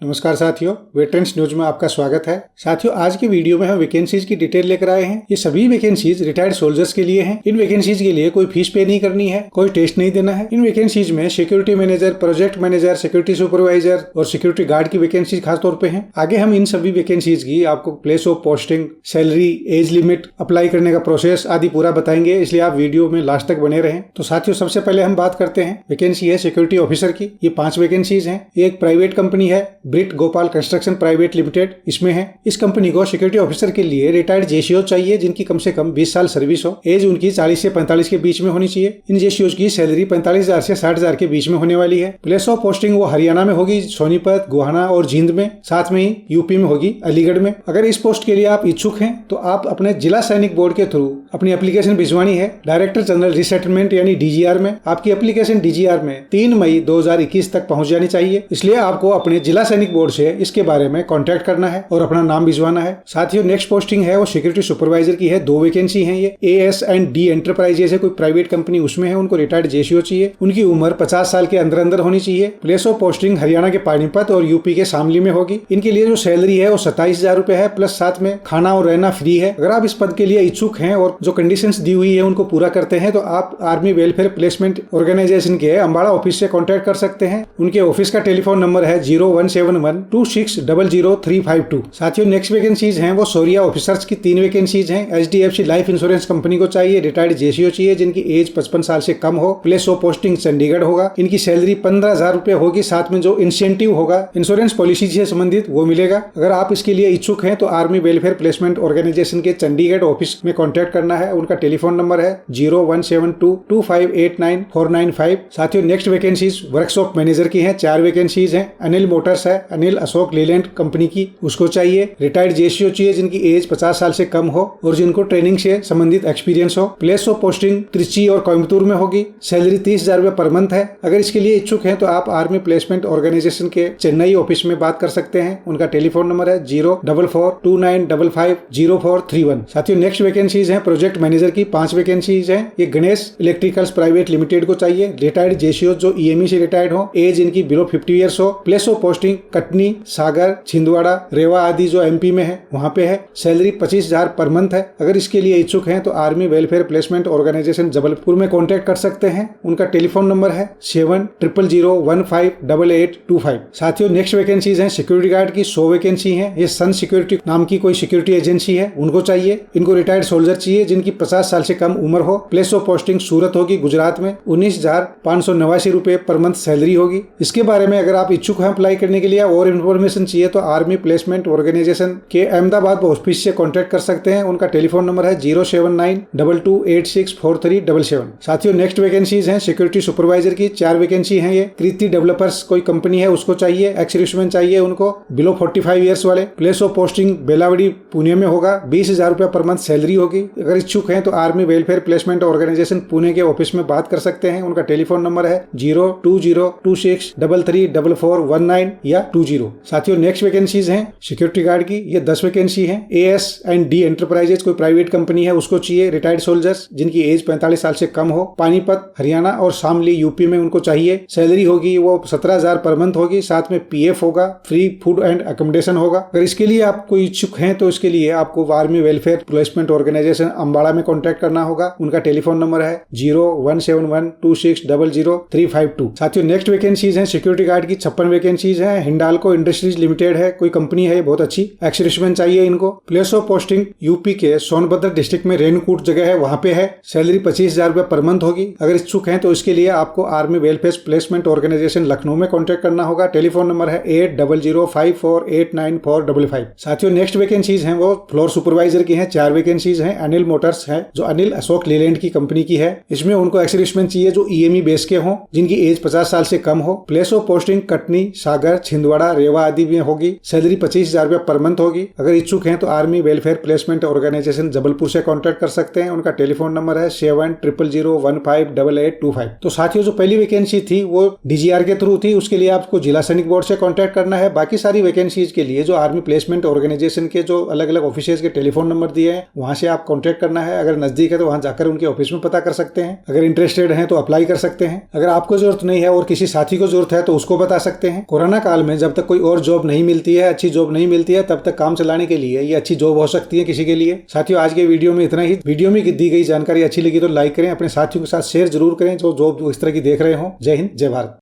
नमस्कार साथियों, veterans news में आपका स्वागत है। साथियों, आज की वीडियो में हम वैकेंसीज की डिटेल लेकर आए हैं। ये सभी वैकेंसीज रिटायर्ड सोल्जर्स के लिए हैं। इन वैकेंसीज के लिए कोई फीस पे नहीं करनी है, कोई टेस्ट नहीं देना है। इन वैकेंसीज में security manager, project manager, security supervisor और सिक्योरिटी गार्ड की वैकेंसीज खास तौर पे हैं। आगे हम इन सभी वैकेंसीज की आपको place of posting, salary, age limit, apply करने का प्रोसेस आदि पूरा बताएंगे, इसलिए आप वीडियो में लास्ट तक बने रहें। तो साथियों, सबसे पहले हम बात करते हैं वैकेंसी है सिक्योरिटी ऑफिसर की। ये 5 वैकेंसीज हैं। एक प्राइवेट कंपनी है, ब्रिट गोपाल कंस्ट्रक्शन प्राइवेट लिमिटेड, इसमें है। इस कंपनी को सिक्योरिटी ऑफिसर के लिए रिटायर्ड जेसीओ चाहिए जिनकी कम से कम 20 साल सर्विस हो। एज उनकी 40 से 45 के बीच में होनी चाहिए। इन जेसीओ की सैलरी 45,000 से 60,000 के बीच में होने वाली है। प्लेस ऑफ पोस्टिंग वो हरियाणा में होगी, सोनीपत, गोहाना और जींद में, साथ में ही यूपी में होगी, अलीगढ़ में। अगर इस पोस्ट के लिए आप इच्छुक हैं तो आप अपने जिला सैनिक बोर्ड के थ्रू अपनी एप्लीकेशन भिजवानी है। डायरेक्टर जनरल रिसेटलमेंट यानी डीजीआर में। आपकी एप्लीकेशन डीजीआर में 3 मई 2021 तक पहुंच जानी चाहिए। इसलिए आपको अपने जिला सैनिक बोर्ड से इसके बारे में कांटेक्ट करना है और अपना नाम भिजवाना है। साथियों, नेक्स्ट पोस्टिंग है वो सिक्योरिटी सुपरवाइजर की है। 2 वैकेंसी है। ये AS&D एंटरप्राइजेस है, कोई प्राइवेट कंपनी, उसमें है। उनको रिटायर्ड जेसीओ चाहिए। उनकी उम्र 50 साल के अंदर होनी चाहिए। प्लेस ऑफ पोस्टिंग हरियाणा के पानीपत और यूपी के शामली में होगी। इनके लिए जो सैलरी है वो 27,000 रुपए है, प्लस साथ में खाना और रहना फ्री है। अगर आप इस पद के लिए इच्छुक हैं और जो कंडीशंस दी हुई है उनको पूरा करते हैं तो आप आर्मी वेलफेयर प्लेसमेंट ऑर्गेनाइजेशन के अम्बाड़ा ऑफिस से कांटेक्ट कर सकते हैं। उनके ऑफिस का टेलीफोन नंबर है 017126000352। साथियों, नेक्स्ट वैकेंसीज हैं वो सोरिया ऑफिसर्स की 3 वैकेंसीज हैं। HDFC लाइफ इंश्योरेंस कंपनी को चाहिए, रिटायर्ड जेसीओ चाहिए जिनकी एज 55 साल से कम हो। प्लेस ऑफ पोस्टिंग चंडीगढ़ होगा। इनकी सैलरी 15,000 रुपए होगी, साथ में जो इंसेंटिव होगा इंश्योरेंस पॉलिसी से संबंधित वो मिलेगा। अगर आप इसके लिए इच्छुक हैं तो आर्मी वेलफेयर प्लेसमेंट ऑर्गेनाइजेशन के चंडीगढ़ ऑफिस में कॉन्टेक्ट करना है। उनका टेलीफोन नंबर है 01722589 साथियों, नेक्स्ट वैकेंसीज वर्कशॉप मैनेजर की है। 4 वैकेंसीज हैं। अनिल मोटर्स है, अनिल अशोक लेलैंड कंपनी की, उसको चाहिए। रिटायर्ड जेसीओ चाहिए जिनकी एज 50 साल से कम हो और जिनको ट्रेनिंग से संबंधित एक्सपीरियंस हो। प्लेस ऑफ पोस्टिंग त्रिची और कोयम्बतूर में होगी। सैलरी 30,000 रुपए पर मंथ है। अगर इसके लिए इच्छुक हैं तो आप आर्मी प्लेसमेंट ऑर्गेनाइजेशन के चेन्नई ऑफिस में बात कर सकते हैं। उनका टेलीफोन नंबर है 04429550431। साथियों, नेक्स्ट वैकेंसीज हैं प्रोजेक्ट मैनेजर की। 5 वैकेंसीज हैं। ये गणेश इलेक्ट्रिकल्स प्राइवेट लिमिटेड को चाहिए। रिटायर्ड जेसीओ जो EME से रिटायर्ड हो, एज इनकी बिलो 50 ईयर्स हो। प्लेस ऑफ पोस्टिंग कटनी, सागर, छिंदवाड़ा, रेवा आदि जो MP में है वहां पे है। सैलरी 25,000 पर मंथ है। अगर इसके लिए इच्छुक हैं तो army welfare placement organisation Jabalpur में कॉन्टेक्ट कर सकते हैं। उनका टेलीफोन नंबर है 7000158825। साथियों, नेक्स्ट वैकेंसीज हैं सिक्योरिटी गार्ड की। 100 वैकेंसी है। ये सन सिक्योरिटी नाम की कोई सिक्योरिटी एजेंसी है, उनको चाहिए। इनको रिटायर्ड सोल्जर चाहिए जिनकी 50 साल से कम उम्र हो। प्लेस ऑफ पोस्टिंग सूरत होगी, गुजरात में। 19,589 रुपए पर मंथ सैलरी होगी। इसके बारे में अगर आप इच्छुक हैं अप्लाई करने के लिए और इन्फॉर्मेशन चाहिए तो आर्मी प्लेसमेंट ऑर्गेनाइजेशन के अहमदाबाद ऑफिस से कांटेक्ट कर सकते हैं। उनका टेलीफोन नंबर है 07922864377। साथियों, नेक्स्ट वैकेंसीज हैं सिक्योरिटी सुपरवाइजर की। 4 वैकेंसी हैं। ये कृति डेवलपर्स कोई कंपनी है, उसको चाहिए। एक्स-सर्विसमैन चाहिए उनको, बिलो 45 ईयर्स वाले। Place of posting Belawadi Pune में होगा। 20,000 रुपए पर मंथ सैलरी होगी। अगर इच्छुक हैं तो army welfare placement organisation Pune के ऑफिस में बात कर सकते हैं। उनका टेलीफोन नंबर है 02026334419 या 20। साथियों, नेक्स्ट वैकेंसीज हैं सिक्योरिटी गार्ड की। ये 10 वैकेंसी है। AS&D एंटरप्राइजेस कोई प्राइवेट कंपनी है, उसको चाहिए। रिटायर्ड सोल्जर्स जिनकी एज 45 साल से कम हो। पानीपत हरियाणा और शामली यूपी में उनको चाहिए। सैलरी होगी वो 17,000 पर मंथ होगी, साथ में PF होगा, फ्री फूड एंड अकोमोडेशन होगा। अगर इसके लिए आप कोई इच्छुक हैं तो इसके लिए आपको army welfare placement organisation Ambada में कॉन्टेक्ट करना होगा। उनका टेलीफोन नंबर है 017126000352। साथियों, नेक्स्ट वैकेंसीज हैं सिक्योरिटी गार्ड की। 56 वैकेंसीज हैं। हिंडाल्को इंडस्ट्रीज लिमिटेड है, कोई कंपनी है, बहुत अच्छी। एक्स-सर्विसमैन चाहिए इनको। प्लेस ऑफ पोस्टिंग यूपी के सोनभद्र डिस्ट्रिक्ट में रेणुकूट जगह है, वहां पे है। सैलरी 25,000 रुपए पर मंथ होगी। अगर इच्छुक हैं तो इसके लिए आपको army welfare placement organisation Lucknow में कॉन्टेक्ट करना होगा। टेलीफोन नंबर है 8005489455। साथियों, नेक्स्ट वैकेंसीज हैं वो फ्लोर सुपरवाइजर की हैं। 4 वैकेंसीज हैं। अनिल मोटर्स है जो अनिल अशोक लेलैंड की कंपनी की है। इसमें उनको एक्स-सर्विसमैन चाहिए जो EME बेस के हों, जिनकी एज 50 साल से कम हो। प्लेस ऑफ पोस्टिंग कटनी, सागर, छिंदवाड़ा, रेवा आदि में होगी। सैलरी 25,000 रुपए पर मंथ होगी। अगर इच्छुक हैं तो army welfare placement organisation Jabalpur से कांटेक्ट कर सकते हैं। उनका टेलीफोन नंबर है 7000158825। तो साथियों, जो पहली वैकेंसी थी वो DGR के थ्रू थी, उसके लिए आपको जिला सैनिक बोर्ड से कांटेक्ट करना है। बाकी सारी वैकेंसीज के लिए जो आर्मी प्लेसमेंट ऑर्गेनाइजेशन के जो अलग अलग ऑफिस के टेलीफोन नंबर दिए हैं वहां से आप कांटेक्ट करना है। अगर नजदीक है तो वहां जाकर उनके ऑफिस में पता कर सकते हैं। अगर इंटरेस्टेड हैं तो अप्लाई कर सकते हैं। अगर आपको जरूरत नहीं है और किसी साथी को जरूरत है तो उसको बता सकते हैं। कोरोना काल में जब तक कोई और जॉब नहीं मिलती है, अच्छी जॉब नहीं मिलती है, तब तक काम चलाने के लिए ये अच्छी जॉब हो सकती है किसी के लिए। साथियों आज के वीडियो में इतना ही। वीडियो में दी गई जानकारी अच्छी लगी तो लाइक करें, अपने साथियों के साथ शेयर जरूर करें जो जॉब इस तरह की देख रहे हो। जय हिंद, जय भारत।